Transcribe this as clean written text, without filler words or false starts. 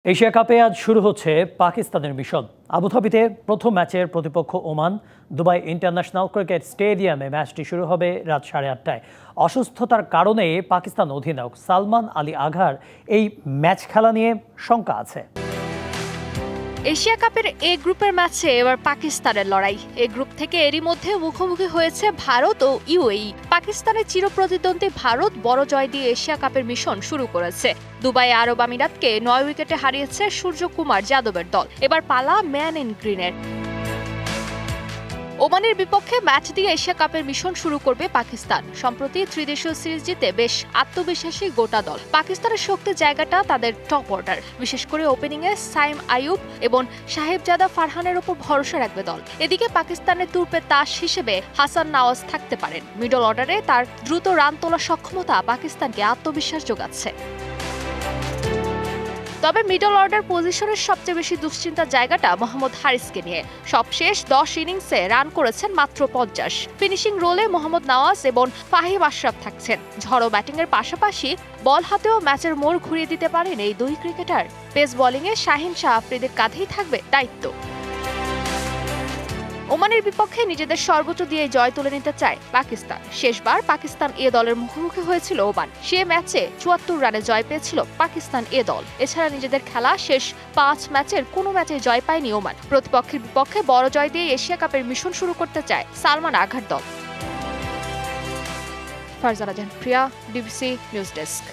Asia কাপে আজ শুরু হচ্ছে পাকিস্তানের মিশন। আবুধাবিতে প্রথম ম্যাচের প্রতিপক্ষ ওমান। দুবাই ইন্টারন্যাশনাল ক্রিকেট স্টেডিয়ামে ম্যাচটি শুরু হবে রাত 8:30টায়। অসুস্থতার কারণে পাকিস্তান অধিনায়ক সালমান আলী আঘার এই ম্যাচ খেলা নিয়ে শঙ্কা আছে। এশিয়া কাপের এ গ্রুপের ম্যাচে এবার পাকিস্তানের লড়াই। এ গ্রুপ থেকে এরই মধ্যে মুখোমুখি হয়েছে ভারত ও ইউএই। পাকিস্তানের চিরপ্রতিদ্বন্দ্বী ভারত বড় জয় দিয়ে এশিয়া কাপের মিশন শুরু করেছে। দুবাই আরব আমিরাতকে 9 উইকেটে হারিয়েছে সূর্যকুমার যাদবের দল। এবার পালা ম্যান ইন গ্রিনের। ওমানের বিপক্ষে ম্যাচ দিয়ে এশিয়া কাপের মিশন শুরু করবে পাকিস্তান। সম্প্রতি ত্রিদেশীয় সিরিজ জিতে বেশ আত্মবিশ্বাসী গোটা দল। পাকিস্তানের শক্তির জায়গাটা তাদের টপ অর্ডার, বিশেষ করে ওপেনিংয়ে সাইম আইয়ুব এবং সাহেবজাদা ফারহানের উপর ভরসা রাখবে দল। এদিকে পাকিস্তানের তুর্পে তাস হিসেবে হাসান নওয়াজ থাকতে পারেন। মিডল অর্ডারে তার দ্রুত রান তোলার সক্ষমতা পাকিস্তানকে আত্মবিশ্বাস যোগাচ্ছে। তবে মিডল অর্ডার পজিশনের সবচেয়ে বেশি দুশ্চিন্তার জায়গাটা মোহাম্মদ হারিসকে নিয়ে। সবশেষ 10 ইনিংসে রান করেছেন মাত্র 50। ফিনিশিং রোলে মোহাম্মদ নওয়াজ এবং ফাহিম আশরাফ থাকছেন। ঝড়ো ব্যাটিংয়ের পাশাপাশি বল হাতেও ম্যাচের মোড় ঘুরিয়ে দিতে পারেন এই দুই ক্রিকেটার। পেস বোলিংয়ে শাহিন শাহ আফ্রিদির কাঁধেই থাকবে দায়িত্ব। ওমানের বিপক্ষে নিজেদের সর্বোচ্চ দিয়ে জয় তুলে নিতে চায় পাকিস্তান। শেষবার পাকিস্তান এ দলের মুখোমুখি হয়েছিল ওমান। সে ম্যাচে 74 রানে জয় পেয়েছিল পাকিস্তান এ দল। এছাড়া নিজেদের খেলা শেষ 5 ম্যাচের কোনো ম্যাচে জয় পায়নি ওমান। প্রতিপক্ষের বিপক্ষে বড় জয় দিয়ে এশিয়া কাপের মিশন শুরু করতে চায় সালমান আঘার দল। ফারজানা জাহান প্রিয়া, ডিবিসি নিউজ ডেস্ক।